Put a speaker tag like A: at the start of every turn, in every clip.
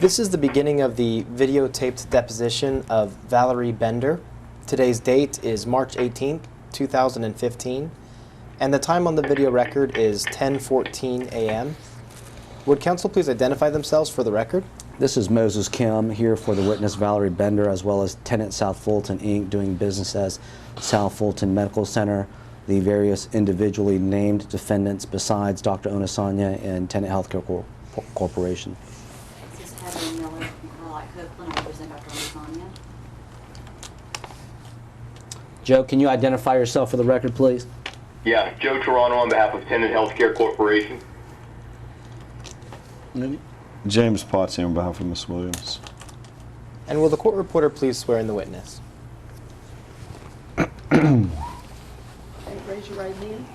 A: This is the beginning of the videotaped deposition of Valerie Bender. Today's date is March 18th, 2015, and the time on the video record is 10:14 a.m. Would counsel please identify themselves for the record?
B: This is Moses Kim here for the witness Valerie Bender, as well as Tenet South Fulton, Inc., doing business as South Fulton Medical Center, the various individually named defendants besides Dr. Onasanya and Tenet Healthcare Corporation.
C: This is Heather Miller from Copeland. I represent Dr. Onasanya.
B: Joe, can you identify yourself for the record, please?
D: Yeah, Joe Toronto on behalf of Tenet Healthcare Corporation.
E: James Potts here on behalf of Ms. Williams.
A: And will the court reporter please swear in the witness?
F: Raise your right hand.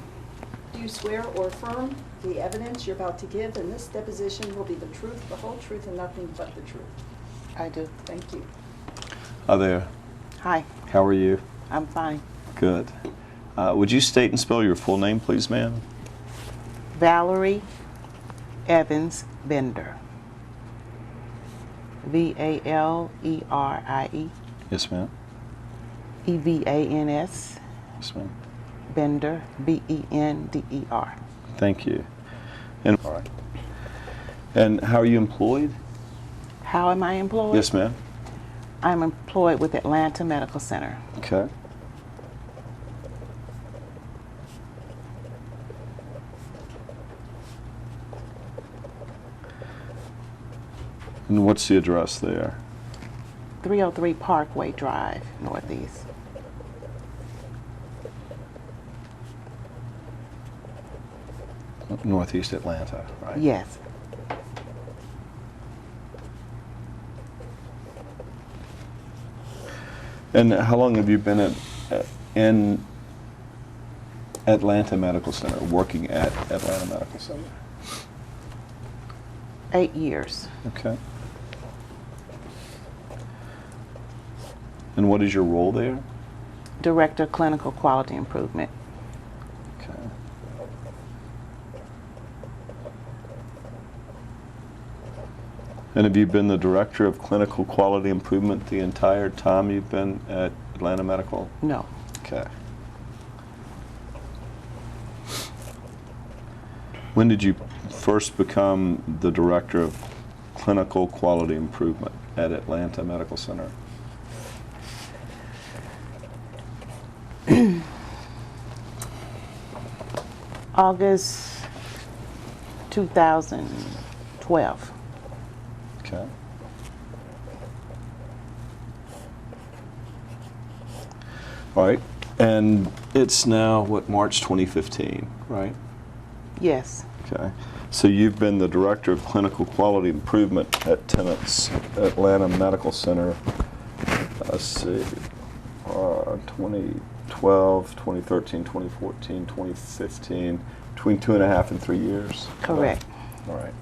F: Do you swear or affirm the evidence you're about to give in this deposition will be the truth, the whole truth, and nothing but the truth?
G: I do.
F: Thank you.
E: Hi there.
G: Hi,
E: How are you?
G: I'm fine.
E: Good. Would you state and spell your full name, please, ma'am?
G: Valerie Evans Bender. V-A-L-E-R-I-E.
E: Yes, ma'am.
G: E-V-A-N-S.
E: Yes, ma'am.
G: Bender, B-E-N-D-E-R.
E: Thank you. And all right. And how are you employed?
G: How am I employed?
E: Yes, ma'am.
G: I'm employed with Atlanta Medical Center.
E: Okay. And what's the address there?
G: 303 Parkway Drive, Northeast.
E: Northeast Atlanta, right?
G: Yes.
E: And how long have you been in Atlanta Medical Center, working at Atlanta Medical Center?
G: 8 years.
E: Okay. And what is your role there?
G: Director of Clinical Quality Improvement.
E: Okay. And have you been the Director of Clinical Quality Improvement the entire time you've been at Atlanta Medical?
G: No.
E: Okay. When did you first become the Director of Clinical Quality Improvement at Atlanta Medical Center?
G: August 2012.
E: Okay. All right. And it's now, what, March 2015, right?
G: Yes.
E: Okay. So you've been the Director of Clinical Quality Improvement at Tenet's Atlanta Medical Center, let's see, 2012, 2013, 2014, 2015, between 2.5 and 3 years?
G: Correct.
E: All right.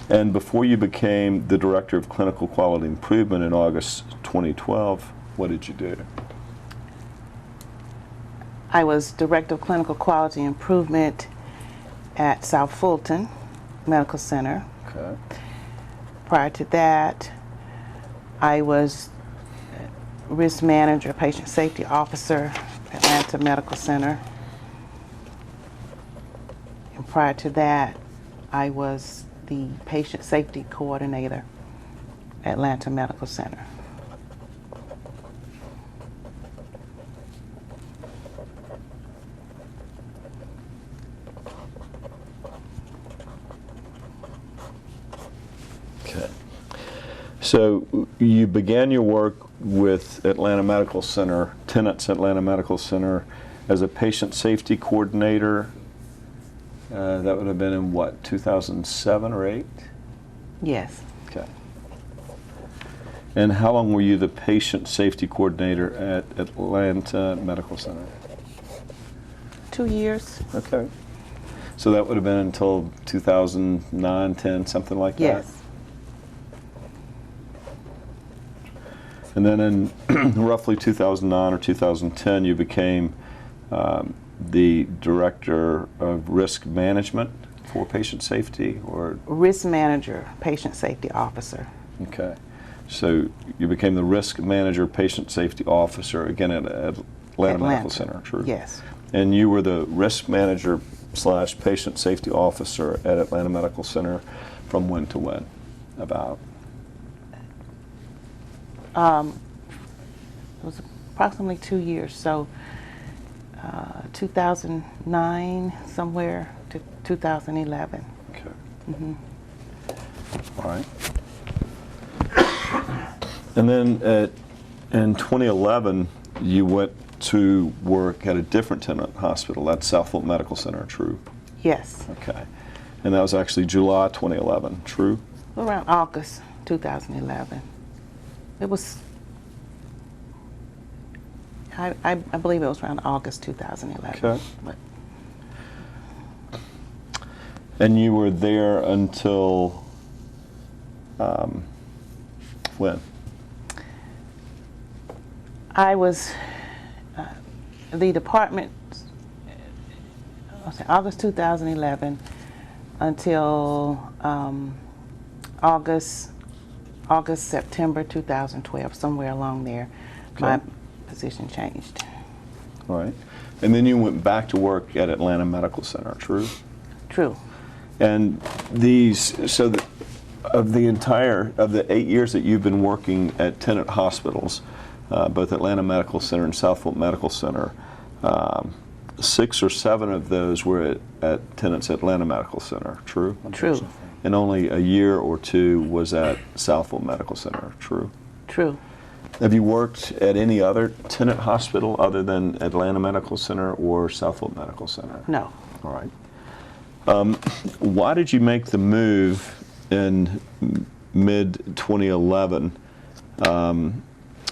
E: And before you became the Director of Clinical Quality Improvement in August 2012, what did you do?
G: I was Director of Clinical Quality Improvement at South Fulton Medical Center.
E: Okay.
G: Prior to that, I was Risk Manager, Patient Safety Officer at Atlanta Medical Center. And prior to that, I was the Patient Safety Coordinator at Atlanta Medical Center.
E: Okay. So you began your work with Atlanta Medical Center, Tenet's Atlanta Medical Center, as a patient safety coordinator. That would have been in what, 2007 or 8?
G: Yes.
E: Okay. And how long were you the patient safety coordinator at Atlanta Medical Center?
G: 2 years.
E: Okay. So that would have been until 2009, 10, something like that?
G: Yes.
E: And then in roughly 2009 or 2010, you became the Director of Risk Management for patient safety or?
G: Risk manager, patient safety officer.
E: Okay. So you became the risk manager, patient safety officer, again at Atlanta Medical Center, true?
G: Yes.
E: And you were the risk manager / patient safety officer at Atlanta Medical Center from when to when? About?
G: It was approximately 2 years, so 2009 somewhere to 2011.
E: Okay.
G: Mm-hmm.
E: All right. And then in 2011, you went to work at a different Tenet hospital. That's South Fulton Medical Center, true?
G: Yes.
E: Okay. And that was actually July 2011, true?
G: Around August 2011. It was, I believe it was around August 2011.
E: Okay.
G: But
E: And you were there until when?
G: I was, the department, August 2011 until September 2012, somewhere along there, my
E: Okay.
G: position changed.
E: All right. And then you went back to work at Atlanta Medical Center, true?
G: True.
E: And these, so of the 8 years that you've been working at Tenet hospitals, both Atlanta Medical Center and South Fulton Medical Center, 6 or 7 of those were at Tenet's Atlanta Medical Center, true?
G: True.
E: And only a year or 2 was at South Fulton Medical Center, true?
G: True.
E: Have you worked at any other Tenet hospital other than Atlanta Medical Center or South Fulton Medical Center?
G: No.
E: All right. Why did you make the move in mid-2011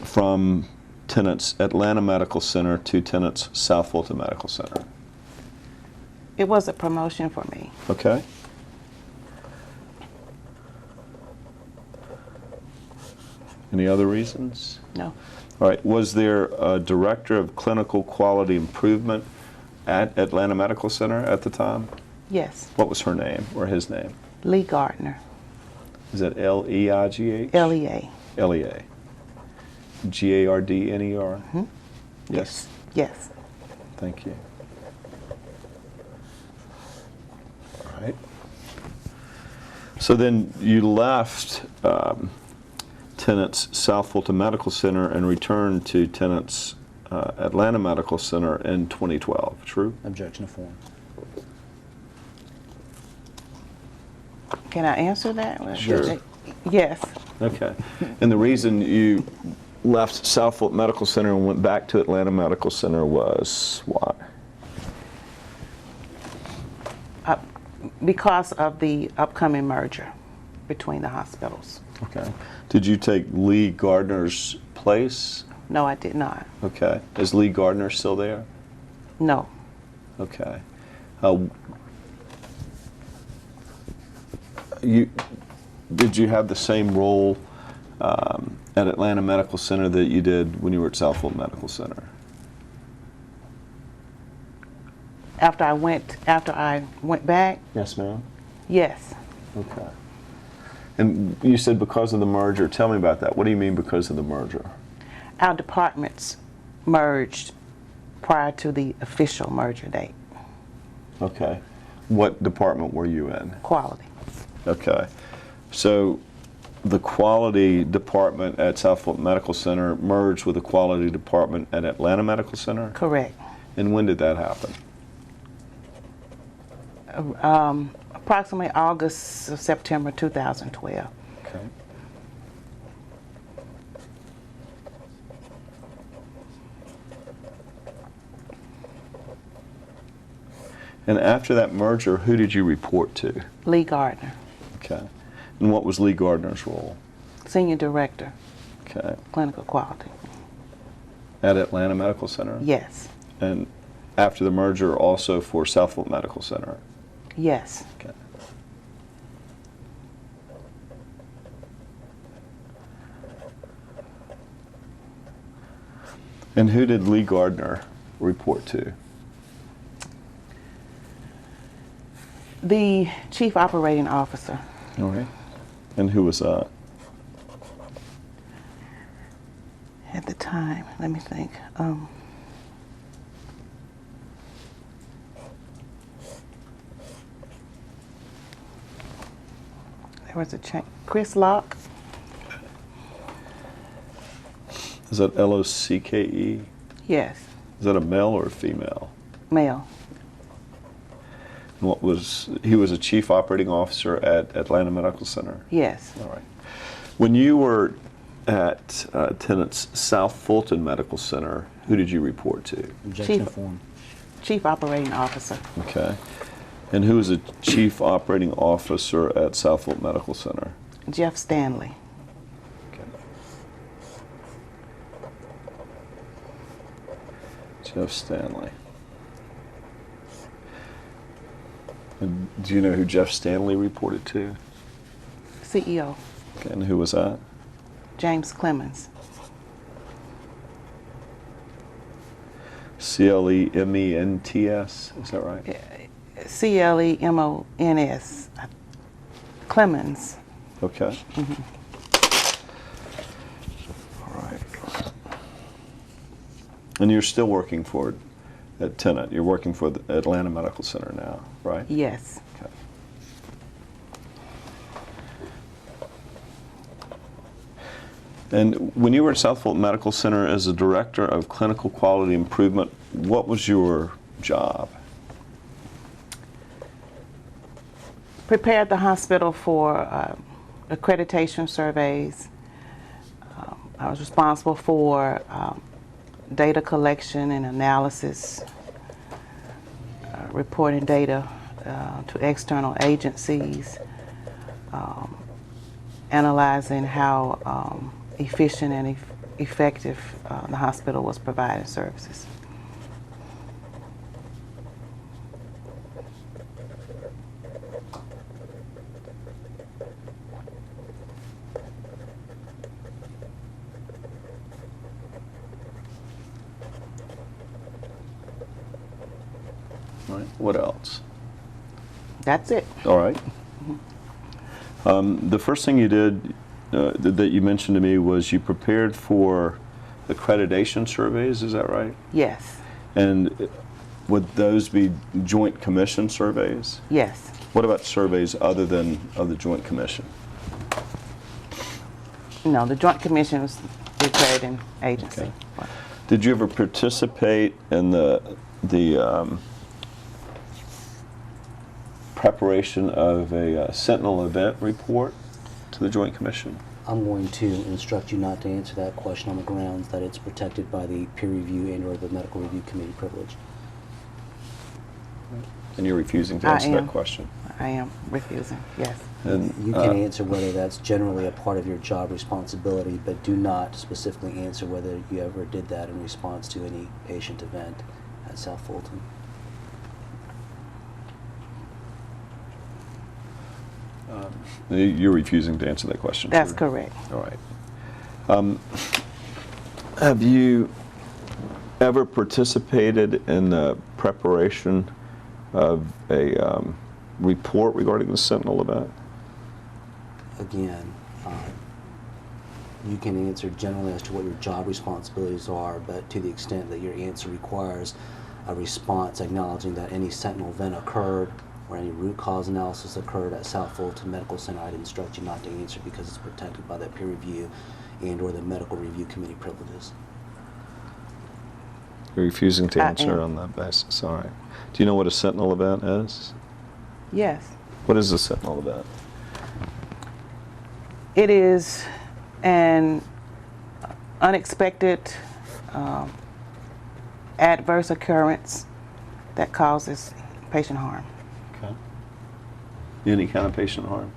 E: from Tenet's Atlanta Medical Center to Tenet's South Fulton Medical Center?
G: It was a promotion for me.
E: Okay. Any other reasons?
G: No.
E: All right. Was there a director of clinical quality improvement at Atlanta Medical Center at the time?
G: Yes.
E: What was her name or his name?
G: Lee Gardner.
E: Is that L-E-I-G-H?
G: LEA.
E: L-E-A. G-A-R-D-N-E-R?
G: Hmm?
E: Yes.
G: Yes.
E: Thank you. All right. So then you left Tenet's South Fulton Medical Center and returned to Tenet's Atlanta Medical Center in 2012, true?
B: Objection to form.
G: Can I answer that?
E: Sure.
G: Yes.
E: Okay. And the reason you left South Fulton Medical Center and went back to Atlanta Medical Center was why?
G: Because of the upcoming merger between the hospitals.
E: Okay. Did you take Lee Gardner's place?
G: No, I did not.
E: Okay. Is Lee Gardner still there?
G: No.
E: Okay. Did you have the same role at Atlanta Medical Center that you did when you were at South Fulton Medical Center?
G: After I went back,
E: Yes, ma'am.
G: yes.
E: Okay. And you said because of the merger. Tell me about that. What do you mean because of the merger?
G: Our departments merged prior to the official merger date.
E: Okay. What department were you in?
G: Quality.
E: Okay. So the quality department at South Fulton Medical Center merged with the quality department at Atlanta Medical Center?
G: Correct.
E: And when did that happen?
G: Approximately August or September 2012.
E: Okay. And after that merger, who did you report to?
G: Lee Gardner,
E: Okay. And what was Lee Gardner's role?
G: Senior Director,
E: Okay.
G: Clinical Quality.
E: At Atlanta Medical Center?
G: Yes.
E: And after the merger, also for South Fulton Medical Center?
G: Yes.
E: Okay. And who did Lee Gardner report to?
G: The chief operating officer.
E: All right. And who was that?
G: At the time, let me think. There was a change. Chris Locke.
E: Is that L-O-C-K-E?
G: Yes,
E: Is that a male or a female?
G: male.
E: And he was a chief operating officer at Atlanta Medical Center?
G: Yes.
E: All right. When you were at Tenet's South Fulton Medical Center, who did you report to?
B: Objection
G: Chief-
B: to form.
G: Chief operating officer.
E: Okay. And who was a chief operating officer at South Fulton Medical Center?
G: Jeff Stanley.
E: Okay. Jeff Stanley. And do you know who Jeff Stanley reported to?
G: CEO.
E: Okay. And who was that?
G: James Clemens.
E: C-L-E-M-E-N-T-S, is that right?
G: Clemons. Clemens.
E: Okay. All right. And you're still working at Tenet. You're working for the Atlanta Medical Center now, right?
G: Yes.
E: Okay. And when you were at South Fulton Medical Center as a director of clinical quality improvement, what was your job?
G: Prepared the hospital for accreditation surveys. I was responsible for data collection and analysis, reporting data to external agencies, analyzing how efficient and effective the hospital was providing services.
E: All right. What else?
G: That's it.
E: All right. The first thing you did that you mentioned to me was you prepared for accreditation surveys, is that right?
G: Yes.
E: And would those be Joint Commission surveys?
G: Yes.
E: What about surveys other than of the Joint Commission?
G: No, the Joint Commission was the accrediting agency.
E: Okay. Did you ever participate in the preparation of a sentinel event report to the Joint Commission?
B: I'm going to instruct you not to answer that question on the grounds that it's protected by the peer review and/or the medical review committee privilege.
E: And you're refusing to
G: I
E: answer
G: am.
E: that question?
G: I am refusing, yes.
E: And,
B: You can answer whether that's generally a part of your job responsibility, but do not specifically answer whether you ever did that in response to any patient event at South Fulton.
E: You're refusing to answer that question?
G: That's
E: sure.
G: correct.
E: All right. Have you ever participated in the preparation of a report regarding the sentinel event?
B: Again, you can answer generally as to what your job responsibilities are, but to the extent that your answer requires a response acknowledging that any sentinel event occurred or any root cause analysis occurred at South Fulton Medical Center, I'd instruct you not to answer because it's protected by that peer review and or the medical review committee privileges.
E: You're refusing to
G: I
E: answer
G: am.
E: on that basis. All right. Do you know what a sentinel event is?
G: Yes.
E: What is a sentinel event?
G: It is an unexpected adverse occurrence that causes patient harm.
E: Okay. Any kind of patient harm?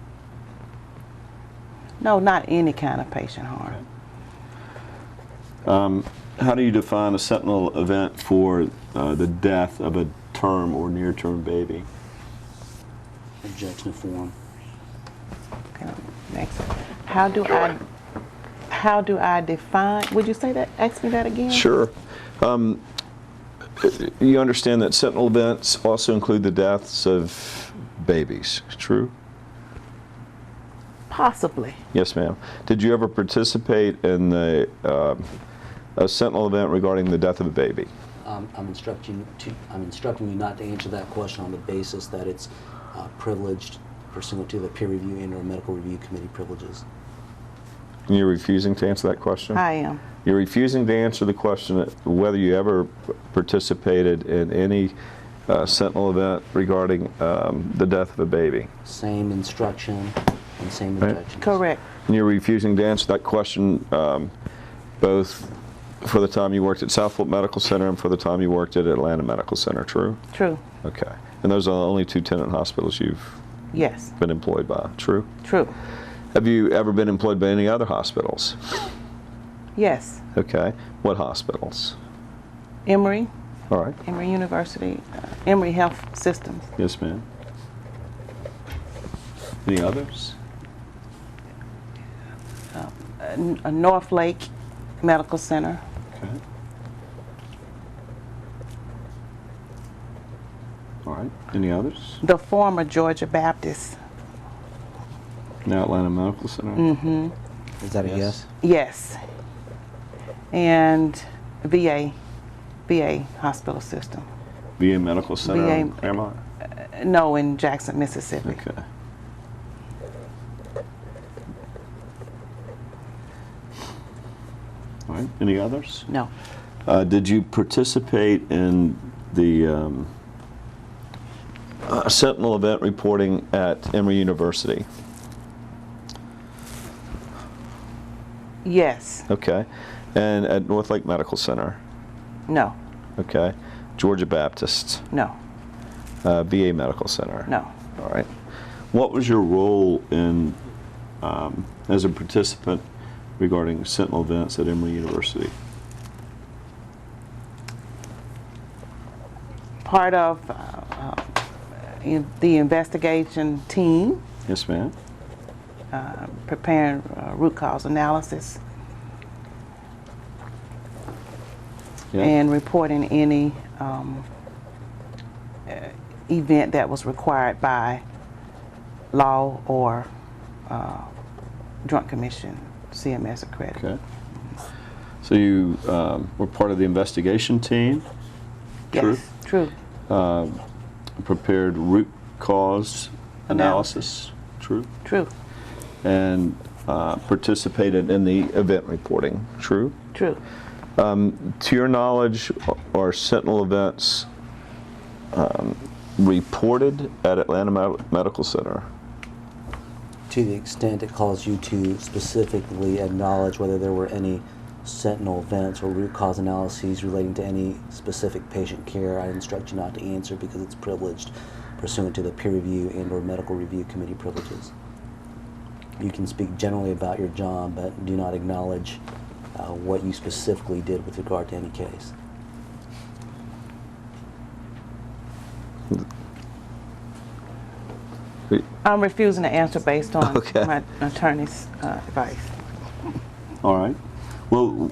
G: No, not any kind of patient harm.
E: How do you define a sentinel event for the death of a term or near-term baby?
B: Objection to form.
G: Okay, next. How do I define, would you say that, ask me that again?
E: Sure. You understand that sentinel events also include the deaths of babies, true?
G: Possibly.
E: Yes, ma'am. Did you ever participate in a sentinel event regarding the death of a baby?
B: I'm instructing you not to answer that question on the basis that it's privileged pursuant to the peer review and/or medical review committee privileges.
E: And you're refusing to answer that question?
G: I am.
E: You're refusing to answer the question whether you ever participated in any sentinel event regarding the death of a baby.
B: Same instruction and same
E: Right.
B: objections.
G: Correct.
E: And you're refusing to answer that question both for the time you worked at South Fulton Medical Center and for the time you worked at Atlanta Medical Center, true?
G: True.
E: Okay. And those are the only two Tenet hospitals you've
G: Yes.
E: been employed by, true?
G: True.
E: Have you ever been employed by any other hospitals?
G: Yes.
E: Okay. What hospitals?
G: Emory,
E: All right.
G: Emory University, Emory Health Systems.
E: Yes, ma'am. Any others?
G: North Lake Medical Center.
E: Okay. All right. Any others?
G: The former Georgia Baptist.
E: Now Atlanta Medical Center?
G: Mm-hmm.
B: Is that a yes?
G: Yes. And VA hospital system.
E: VA Medical Center
G: VA
E: in Claremont?
G: No, in Jackson, Mississippi.
E: Okay. All right. Any others?
G: No.
E: Did you participate in the sentinel event reporting at Emory University?
G: Yes.
E: Okay. And at North Lake Medical Center?
G: No.
E: Okay. Georgia Baptist?
G: No.
E: VA Medical Center?
G: No.
E: All right. What was your role in as a participant regarding sentinel events at Emory University?
G: Part of the investigation team,
E: Yes, ma'am.
G: preparing root cause analysis
E: Yeah.
G: and reporting any event that was required by law or Joint Commission, CMS accredited.
E: Okay. So you were part of the investigation team? True.
G: Yes, true.
E: Prepared root cause analysis? True.
G: True.
E: And participated in the event reporting? True.
G: True.
E: To your knowledge, are sentinel events reported at Atlanta Medical Center?
B: To the extent it calls you to specifically acknowledge whether there were any sentinel events or root cause analyses relating to any specific patient care, I instruct you not to answer because it's privileged pursuant to the peer review and or medical review committee privileges. You can speak generally about your job, but do not acknowledge what you specifically did with regard to any case.
G: I'm refusing to answer based on
E: Okay.
G: my attorney's advice.
E: All right. Well,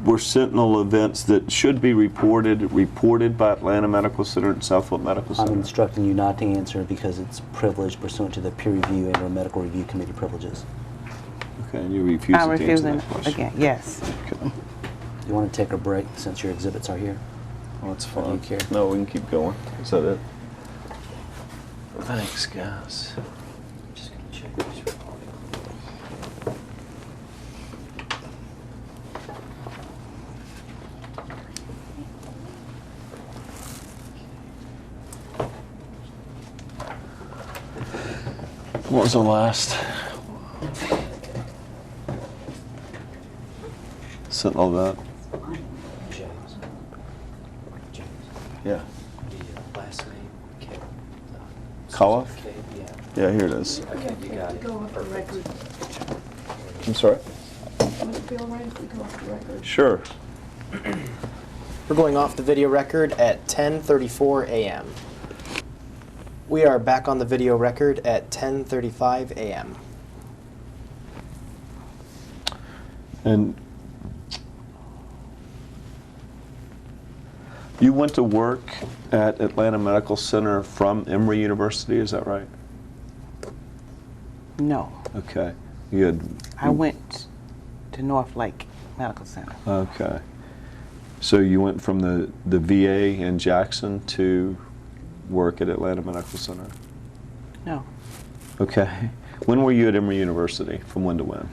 E: were sentinel events that should be reported by Atlanta Medical Center and South Fulton Medical
B: I'm
E: Center?
B: instructing you not to answer because it's privileged pursuant to the peer review and or medical review committee privileges.
E: Okay, and you refuse
G: I'm
E: to answer
G: refusing
E: that question?
G: again. Yes.
E: Okay.
B: You want to take a break since your exhibits are here?
E: Well, that's
B: Do you
E: fine.
B: care?
E: No, we can keep going. Is that it? Thanks, guys.
B: Just going to check this recording.
E: What was the last sentinel event?
B: James. James.
E: Yeah.
B: The last name, Kate.
E: Koloff?
B: Kate, yeah.
E: Yeah, here it is.
B: Okay, you got it.
F: Go off the record.
E: I'm sorry?
F: Would it feel right if we go off the record?
E: Sure.
A: We're going off the video record at 10:34 a.m. We are back on the video record at 10:35 a.m.
E: And you went to work at Atlanta Medical Center from Emory University, is that right?
G: No.
E: Okay. You had.
G: I went to North Lake Medical Center.
E: Okay. So you went from the VA in Jackson to work at Atlanta Medical Center?
G: No.
E: Okay. When were you at Emory University? From when to when?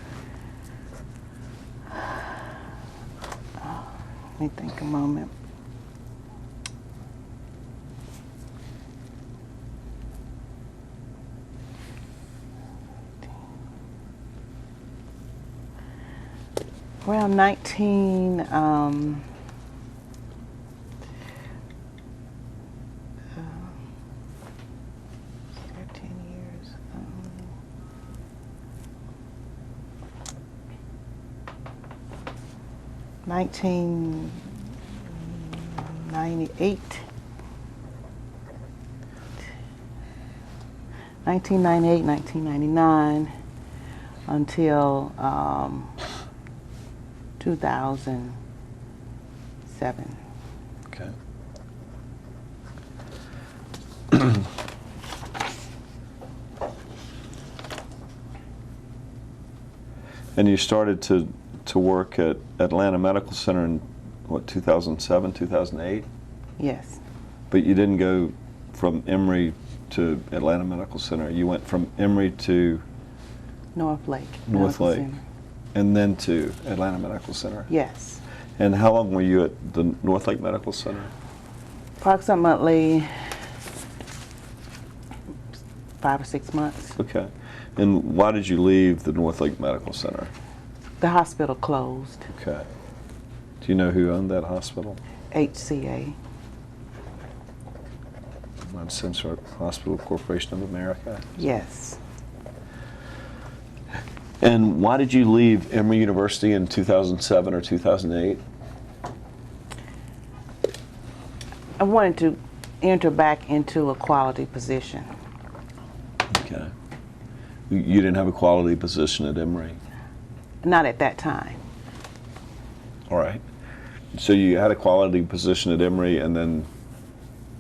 G: Let me think a moment. Around 13 years. 1998. 1998, 1999 until 2007.
E: Okay. And you started to work at Atlanta Medical Center in, what, 2007, 2008?
G: Yes.
E: But you didn't go from Emory to Atlanta Medical Center. You went from Emory to
G: North Lake.
E: North
G: Medical
E: Lake,
G: Center.
E: and then to Atlanta Medical Center.
G: Yes.
E: And how long were you at the North Lake Medical Center?
G: Approximately 5 or 6 months.
E: Okay. And why did you leave the North Lake Medical Center?
G: The hospital closed.
E: Okay. Do you know who owned that hospital?
G: HCA.
E: Central Hospital Corporation of America.
G: Yes.
E: And why did you leave Emory University in 2007 or 2008?
G: I wanted to enter back into a quality position.
E: Okay. You didn't have a quality position at Emory?
G: Not at that time.
E: All right. So you had a quality position at Emory, and then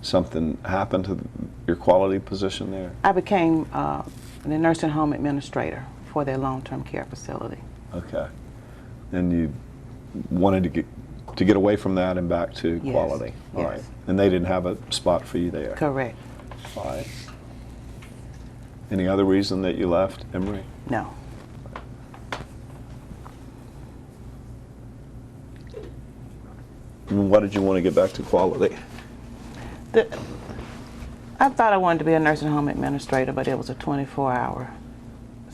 E: something happened to your quality position there?
G: I became the nursing home administrator for their long-term care facility.
E: Okay. And you wanted to get away from that and back to
G: Yes.
E: quality. All
G: Yes.
E: right. And they didn't have a spot for you there.
G: Correct.
E: All right. Any other reason that you left Emory?
G: No.
E: And why did you want to get back to quality?
G: I thought I wanted to be a nursing home administrator, but it was a 24-hour,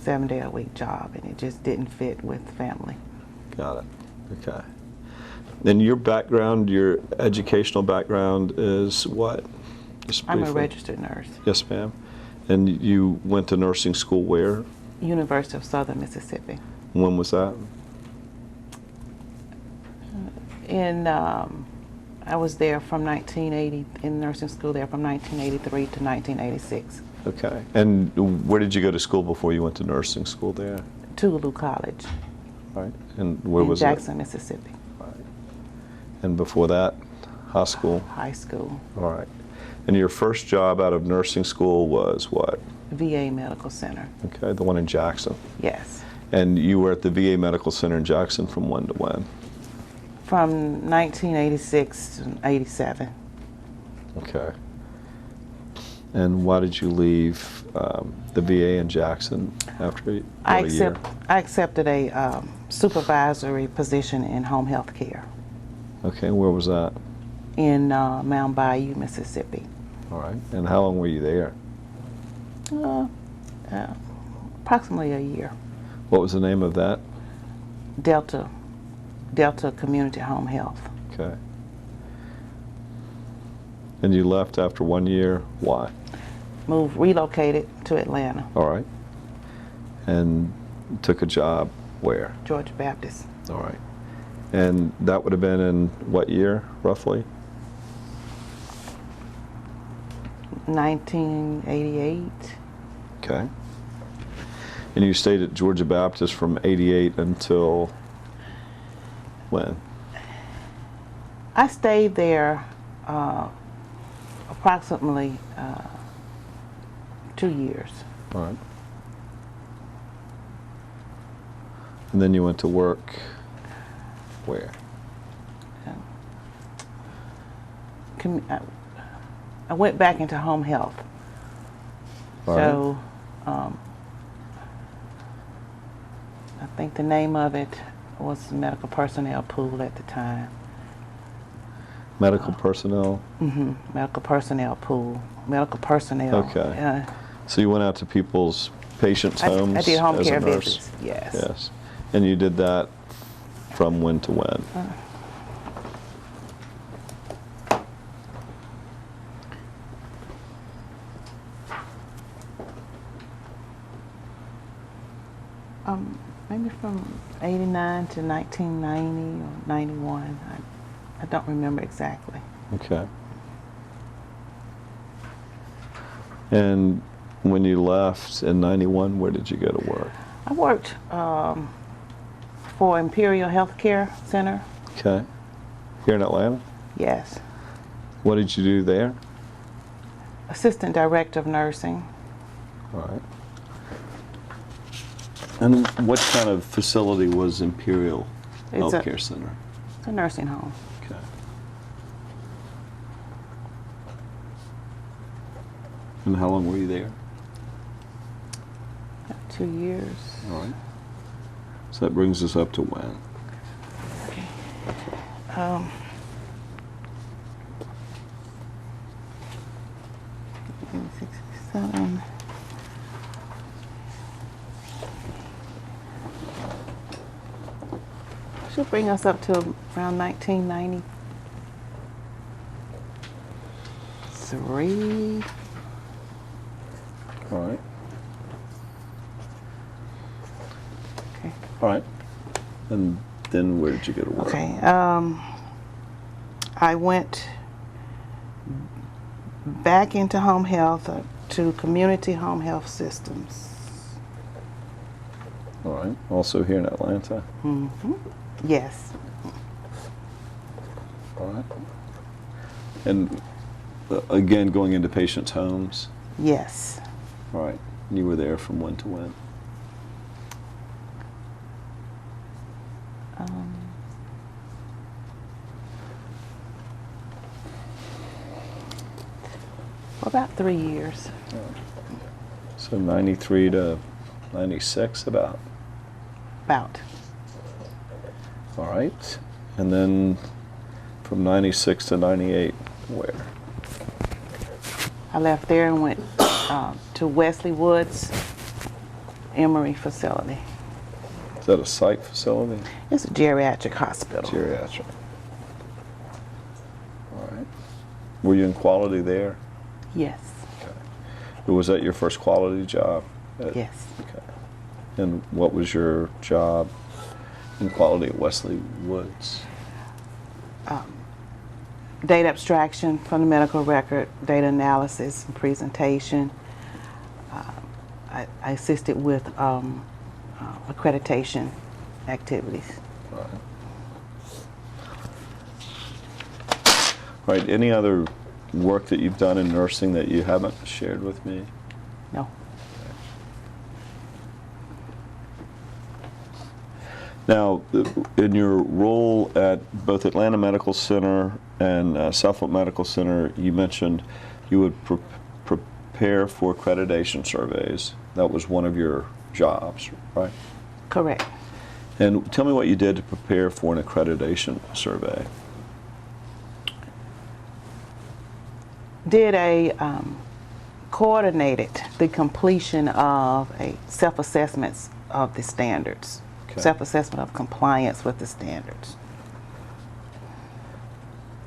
G: 7-day-a-week job, and it just didn't fit with family.
E: Got it. Okay. And your background, your educational background is what? Just
G: I'm a
E: briefly.
G: registered nurse.
E: Yes, ma'am. And you went to nursing school where?
G: University of Southern Mississippi.
E: When was that?
G: I was there from 1980, in nursing school there from 1983 to 1986.
E: Okay. And where did you go to school before you went to nursing school there?
G: Tougaloo College.
E: Right. And where was
G: Jackson, Mississippi.
E: it? Right. And before that, high school?
G: High school.
E: All right. And your first job out of nursing school was what?
G: VA Medical Center.
E: Okay, the one in Jackson.
G: Yes.
E: And you were at the VA Medical Center in Jackson from when to when?
G: From 1986 to 87.
E: Okay. And why did you leave the VA in Jackson after a year?
G: I accepted a supervisory position in home health care
E: Okay, where was that?
G: in Mount Bayou, Mississippi.
E: All right. And how long were you there?
G: Approximately a year.
E: What was the name of that?
G: Delta Community Home Health.
E: Okay. And you left after 1 year. Why?
G: Relocated to Atlanta,
E: All right. And took a job where?
G: Georgia Baptist.
E: All right. And that would have been in what year, roughly?
G: 1988.
E: Okay. And you stayed at Georgia Baptist from 88 until when?
G: I stayed there approximately 2 years.
E: All right. And then you went to work where?
G: I went back into home health.
E: All
G: So I think the name of it was medical personnel pool at the time.
E: Medical personnel?
G: Medical personnel pool. Medical personnel.
E: Okay. So you went out to people's patients' homes
G: I did home
E: as a
G: care
E: nurse?
G: visits, yes.
E: Yes. And you did that from when to when?
G: Maybe from 89 to 1990 or 91. I don't remember exactly.
E: Okay. And when you left in 91, where did you go to work?
G: I worked for Imperial Healthcare Center.
E: Okay. Here in Atlanta?
G: Yes.
E: What did you do there?
G: Assistant Director of Nursing.
E: All right. And what kind of facility was Imperial
G: It's a-
E: Healthcare Center?
G: It's a nursing home.
E: Okay. And how long were you there?
G: About 2 years.
E: All right. So that brings us up to when?
G: Um, '67. Should bring us up to around 1993.
E: All right.
G: Okay.
E: All right. And then where did you go to work?
G: Okay. I went back into home health to community home health systems.
E: All right. Also here in Atlanta?
G: Yes.
E: All right. And again, going into patients' homes?
G: Yes.
E: All right. And you were there from when to when?
G: For about 3 years.
E: So 93 to 96 about?
G: About.
E: All right. And then from 96 to 98, where?
G: I left there and went to Wesley Woods Emory facility.
E: Is that a psych facility?
G: It's a geriatric hospital.
E: Geriatric. All right. Were you in quality there?
G: Yes.
E: Okay. Was that your first quality job?
G: Yes.
E: Okay. And what was your job in quality at Wesley Woods?
G: Data abstraction from the medical record, data analysis and presentation. I assisted with accreditation activities.
E: All right. All right. Any other work that you've done in nursing that you haven't shared with me?
G: No.
E: Now, in your role at both Atlanta Medical Center and South Fulton Medical Center, you mentioned you would prepare for accreditation surveys. That was one of your jobs, right?
G: Correct.
E: And tell me what you did to prepare for an accreditation survey.
G: Coordinated the completion of a self-assessments of the standards.
E: Okay.
G: Self-assessment of compliance with the standards.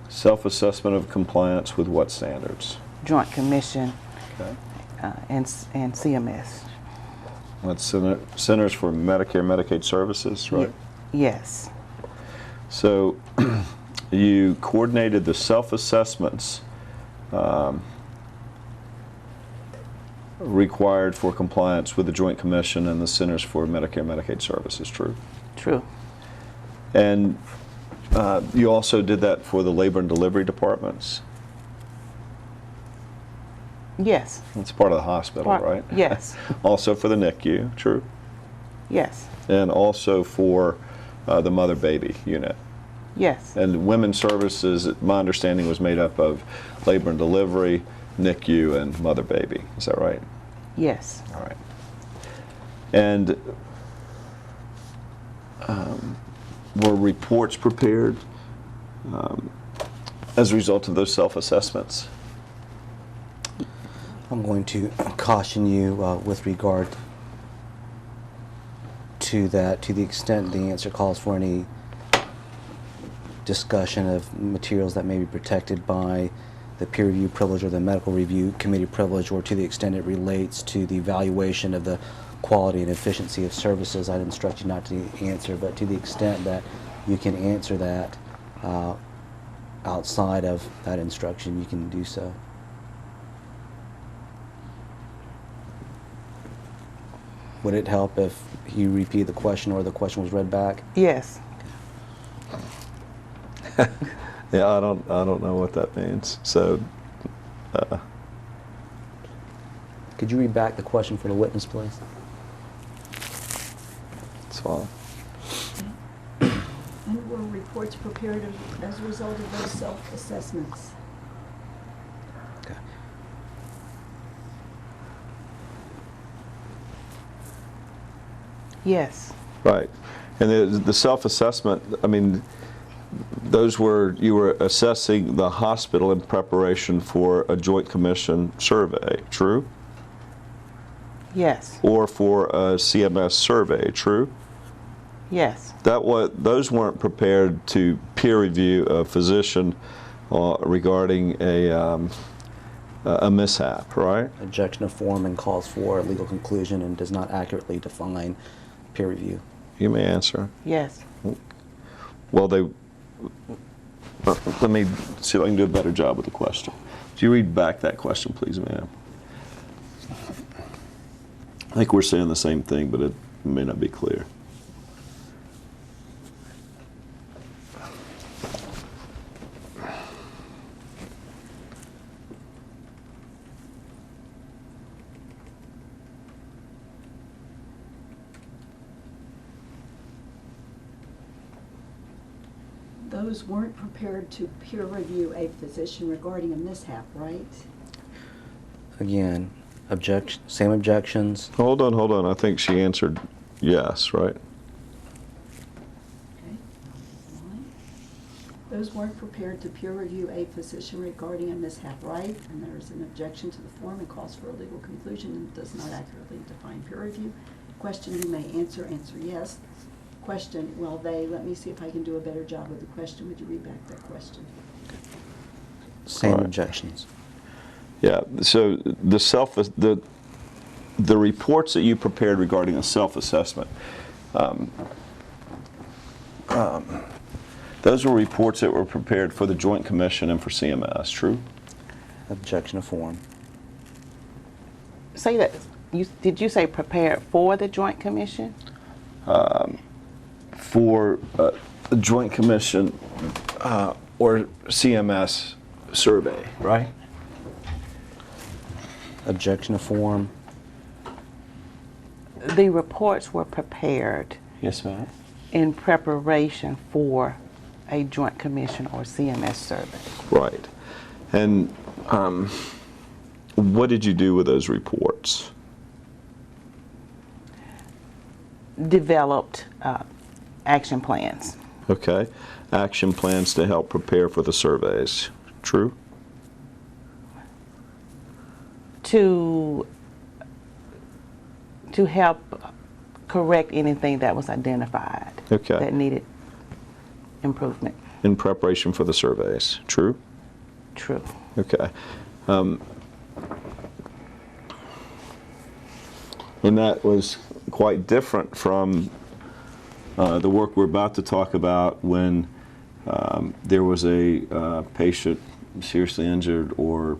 E: Self-assessment of compliance with what standards?
G: Joint Commission
E: Okay.
G: and CMS.
E: That's Centers for Medicare and Medicaid Services, right?
G: Yes.
E: So you coordinated the self-assessments required for compliance with the Joint Commission and the Centers for Medicare and Medicaid Services, true?
G: True.
E: And you also did that for the labor and delivery departments?
G: Yes.
E: That's part of the hospital, right?
G: Yes.
E: Also for the NICU, true?
G: Yes.
E: And also for the mother-baby unit.
G: Yes.
E: And women's services, my understanding, was made up of labor and delivery, NICU, and mother-baby. Is that right?
G: Yes.
E: All right. And were reports prepared as a result of those self-assessments?
B: I'm going to caution you with regard to that, to the extent the answer calls for any discussion of materials that may be protected by the peer review privilege or the medical review committee privilege, or to the extent it relates to the evaluation of the quality and efficiency of services, I'd instruct you not to answer, but to the extent that you can answer that outside of that instruction, you can do so. Would it help if you repeat the question or the question was read back?
G: Yes.
E: Yeah, I don't know what that means. So,
B: Could you read back the question for the witness, please?
E: it's fine.
F: And were reports prepared as a result of those self-assessments?
B: Okay.
G: Yes.
E: Right. And the self-assessment, I mean, those were, you were assessing the hospital in preparation for a Joint Commission survey, true?
G: Yes.
E: Or for a CMS survey, true?
G: Yes.
E: Those weren't prepared to peer review a physician regarding a mishap, right?
B: Objection of form and calls for a legal conclusion and does not accurately define peer review.
E: You may answer.
G: Yes.
E: Well, let me see if I can do a better job with the question. Would you read back that question, please, ma'am? I think we're saying the same thing, but it may not be clear.
F: Those weren't prepared to peer review a physician regarding a mishap, right?
B: Again, same objections.
E: Hold on. I think she answered yes, right?
F: Okay. Those weren't prepared to peer review a physician regarding a mishap, right? And there's an objection to the form and calls for a legal conclusion and does not accurately define peer review. Question, you may answer yes. Question, well, let me see if I can do a better job with the question. Would you read back that question?
B: Same
E: All right.
B: objections.
E: Yeah. So the reports that you prepared regarding a self-assessment, those were reports that were prepared for the Joint Commission and for CMS, true?
B: Objection of form.
G: Say that. Did you say prepared for the Joint Commission?
E: For the Joint Commission or CMS survey, right?
B: Objection of form.
G: The reports were prepared
E: Yes, ma'am.
G: in preparation for a Joint Commission or CMS survey.
E: Right. And what did you do with those reports?
G: Developed action plans.
E: Okay. Action plans to help prepare for the surveys, true?
G: To help correct anything that was identified
E: Okay.
G: that needed improvement.
E: In preparation for the surveys, true?
G: True.
E: Okay. And that was quite different from the work we're about to talk about when there was a patient seriously injured or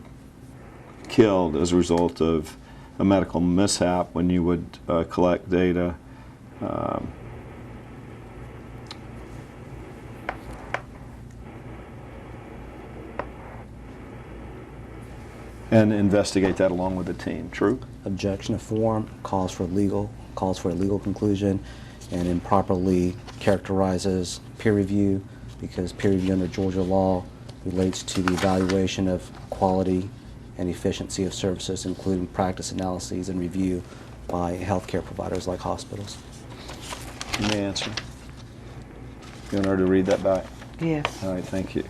E: killed as a result of a medical mishap, when you would collect data. And investigate that along with the team, true?
B: Objection of form calls for legal calls for a legal conclusion, and improperly characterizes peer review, because peer review under Georgia law relates to the evaluation of quality and efficiency of services, including practice analyses and review by healthcare providers like hospitals.
E: You may answer. You want her to read that back?
G: Yes.
E: All right, thank you.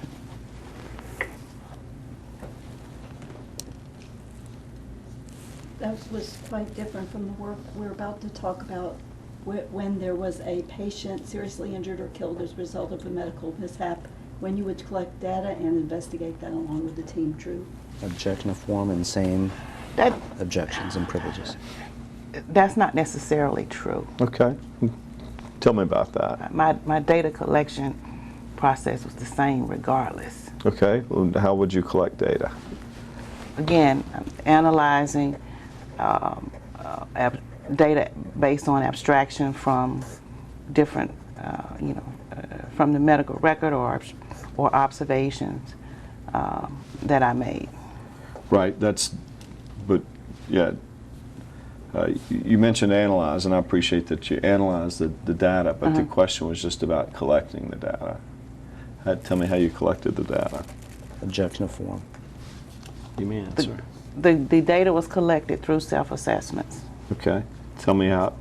F: That was quite different from the work we're about to talk about when there was a patient seriously injured or killed as a result of a medical mishap, when you would collect data and investigate that along with the team. True?
B: Objection of form and same
G: That,
B: objections and privileges.
G: that's not necessarily true.
E: Okay. Tell me about that.
G: My data collection process was the same regardless.
E: Okay. Well, how would you collect data?
G: Again, analyzing data based on abstraction from different, from the medical record or observations that I made.
E: Right. But yeah. You mentioned analyze, and I appreciate that you analyzed the data, but the question was just about collecting the data. Tell me how you collected the data.
B: Objection of form.
A: You may answer.
G: The data was collected through self-assessments.
E: Okay. Tell me how.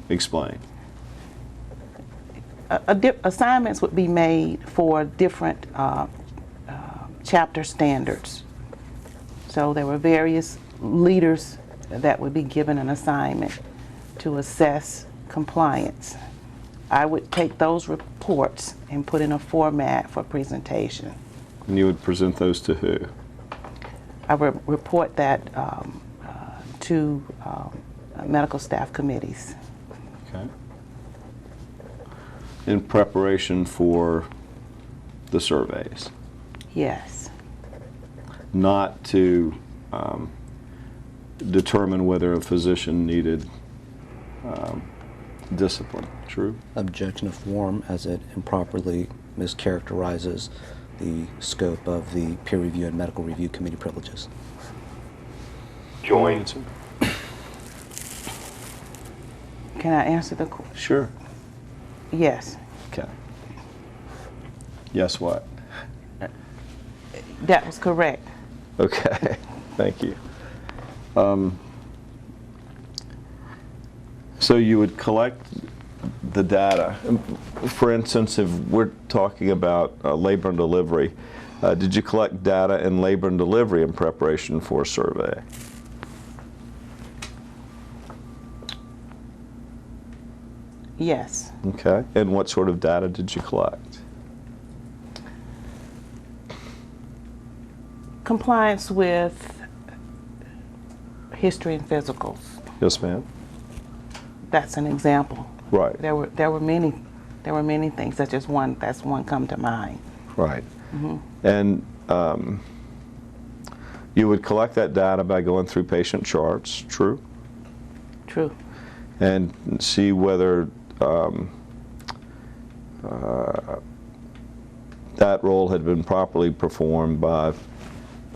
E: Explain.
G: Assignments would be made for different chapter standards. So there were various leaders that would be given an assignment to assess compliance. I would take those reports and put in a format for presentation.
E: And you would present those to who?
G: I would report that to medical staff committees.
E: Okay. In preparation for the surveys?
G: Yes.
E: Not to determine whether a physician needed discipline. True?
B: Objection of form, as it improperly mischaracterizes the scope of the peer review and medical review committee privileges.
D: Joint.
G: Can I answer the question?
E: Sure.
G: Yes.
E: Okay. Yes, what?
G: That was correct.
E: Okay. Thank you. So you would collect the data. For instance, if we're talking about labor and delivery, did you collect data in labor and delivery in preparation for a survey?
G: Yes.
E: Okay. And what sort of data did you collect?
G: Compliance with history and physicals.
E: Yes, ma'am.
G: That's an example.
E: Right.
G: There were many things. That's one come to mind.
E: Right. And you would collect that data by going through patient charts, true?
G: True.
E: And see whether that role had been properly performed by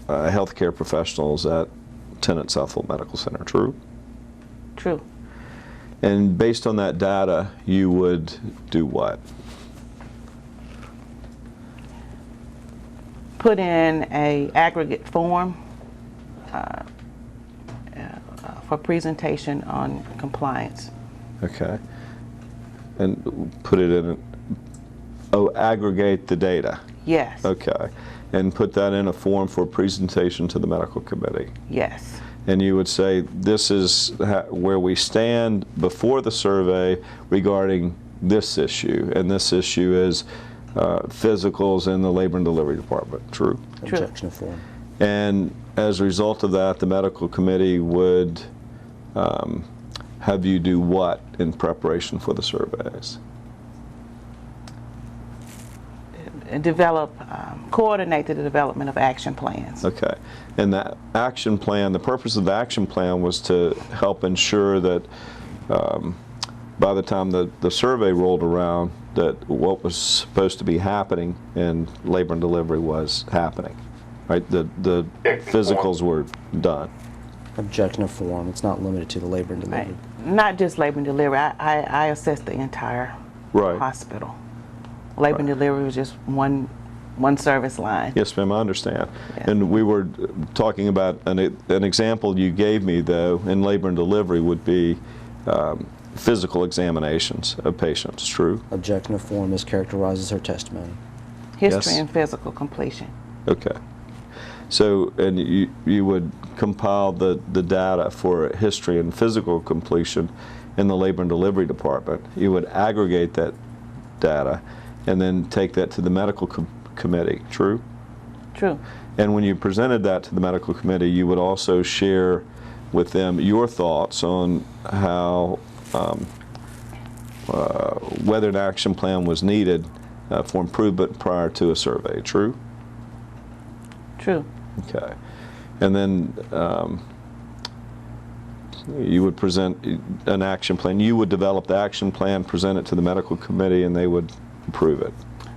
E: healthcare professionals at Tenet South Fulton Medical Center, true?
G: True.
E: And based on that data, you would do what?
G: Put in an aggregate form for presentation on compliance.
E: Okay. And put it in, aggregate the data.
G: Yes.
E: Okay. And put that in a form for presentation to the medical committee.
G: Yes.
E: And you would say, this is where we stand before the survey regarding this issue, and this issue is physicals in the labor and delivery department. True?
G: True.
B: Objection of form.
E: And as a result of that, the medical committee would have you do what in preparation for the surveys?
G: Coordinate the development of action plans.
E: Okay. And that action plan, the purpose of the action plan was to help ensure that by the time the survey rolled around, that what was supposed to be happening in labor and delivery was happening, right? The physicals were done.
B: Objection to form. It's not limited to the labor and delivery.
G: Right. Not just labor and delivery. I assess the entire
E: Right.
G: hospital. Labor and delivery was just one service line.
E: Yes, ma'am, I understand.
G: Yeah.
E: And we were talking about an example you gave me, though, in labor and delivery would be physical examinations of patients, true?
B: Objection to form mischaracterizes her testimony.
G: History
E: Yes.
G: and physical completion.
E: Okay. So, and you would compile the data for history and physical completion in the labor and delivery department. You would aggregate that data and then take that to the medical committee, true?
G: True.
E: And when you presented that to the medical committee, you would also share with them your thoughts on how, whether an action plan was needed for improvement prior to a survey, true?
G: True.
E: Okay. And then you would present an action plan. You would develop the action plan, present it to the medical committee, and they would approve it.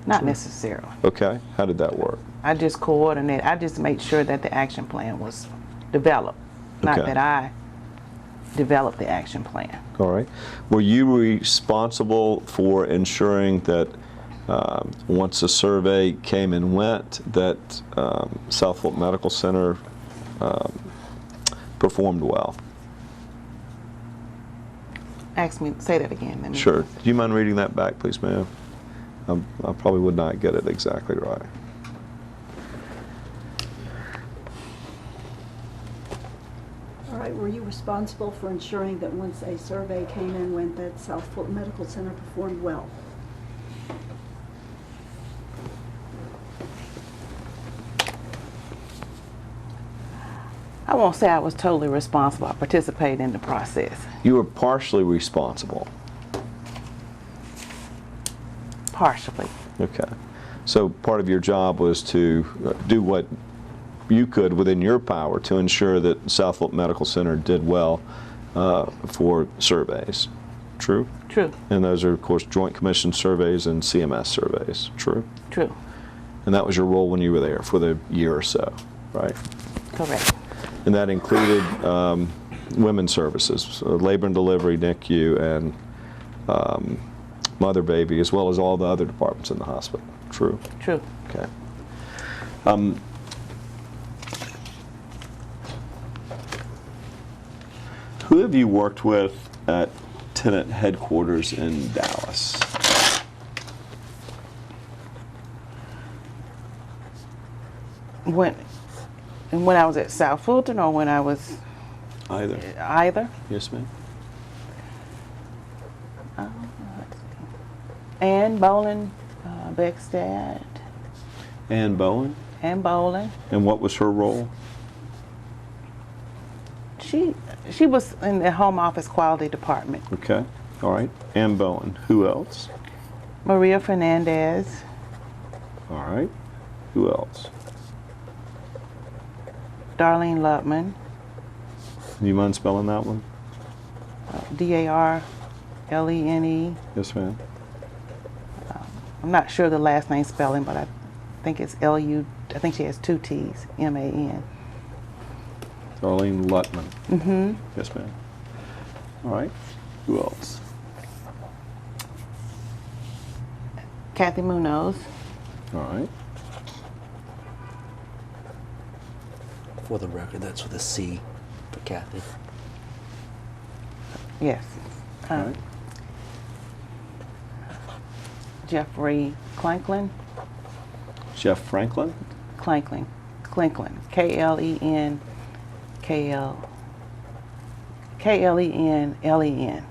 G: Not necessarily.
E: Okay. How did that work?
G: I just coordinate. I just made sure that the action plan was developed, not
E: Okay.
G: that I developed the action plan.
E: All right. Were you responsible for ensuring that once a survey came and went, that South Fulton Medical Center performed well?
G: Ask me, say that again. Let me-
E: Sure. Do you mind reading that back, please, ma'am? I probably would not get it exactly right.
F: All right, were you responsible for ensuring that once a survey came and went, that South Fulton Medical Center performed well?
G: I won't say I was totally responsible. I participated in the process.
E: You were partially responsible.
G: Partially.
E: Okay. So part of your job was to do what you could within your power to ensure that South Fulton Medical Center did well for surveys. True?
G: True.
E: And those are, of course, Joint Commission surveys and CMS surveys. True?
G: True.
E: And that was your role when you were there for the year or so, right?
G: Correct.
E: And that included women's services, labor and delivery, NICU, and mother baby, as well as all the other departments in the hospital. True?
G: True.
E: Okay. Who have you worked with at Tenet headquarters in Dallas?
G: When I was at South Fulton, or when I was
E: Either.
G: either?
E: Yes, ma'am.
G: Let's see. Ann Bolin, Beckstad,
E: Ann Bowen.
G: Ann Bolin.
E: And what was her role?
G: She was in the home office quality department.
E: Okay. All right. Ann Bowen. Who else?
G: Maria Fernandez,
E: All right. Who else?
G: Darlene Lutman,
E: Do you mind spelling that one?
G: Darlene.
E: Yes, ma'am.
G: I'm not sure the last name spelling, but I think it's Lu. I think she has two T's, M-A-N.
E: Darlene Lutman.
G: Mm-hmm.
E: Yes, ma'am. All right. Who else?
G: Kathy Munoz,
E: All right.
B: For the record, that's with a C for Kathy.
G: yes.
E: All right.
G: Jeffrey Clanklin,
E: Jeff Franklin.
G: Clanklin, K-L-E-N, K-L-E-N-L-E-N.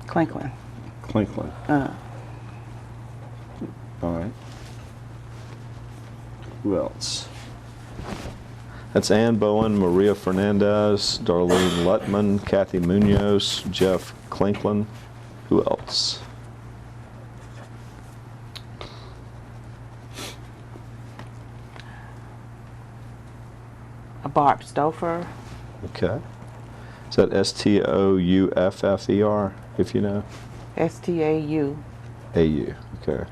G: Clanklin.
E: Clinklin. All right. Who else? That's Ann Bowen, Maria Fernandez, Darlene Lutman, Kathy Munoz, Jeff Clinklin. Who else?
G: Barb Stouffer,
E: Okay. Is that Stouffer, if you know?
G: S-T-A-U.
E: A-U. Okay.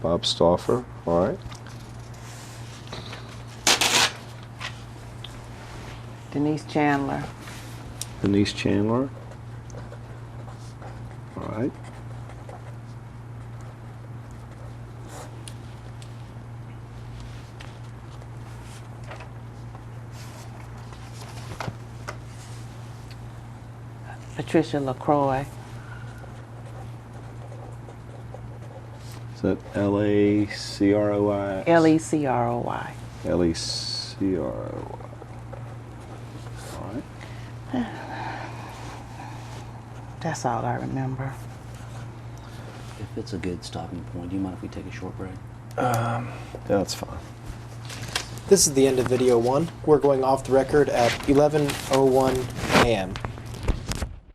E: Bob Stauffer. All right.
G: Denise Chandler.
E: Denise Chandler. All right.
G: Patricia LaCroix.
E: Is that L-A-C-R-O-I?
G: Lecroy.
E: L-E-C-R-O-I. All right.
G: That's all I remember.
H: If it's a good stopping point, do you mind if we take a short break?
E: Yeah, that's fine.
A: This is the end of video 1. We're going off the record at 11:01 a.m.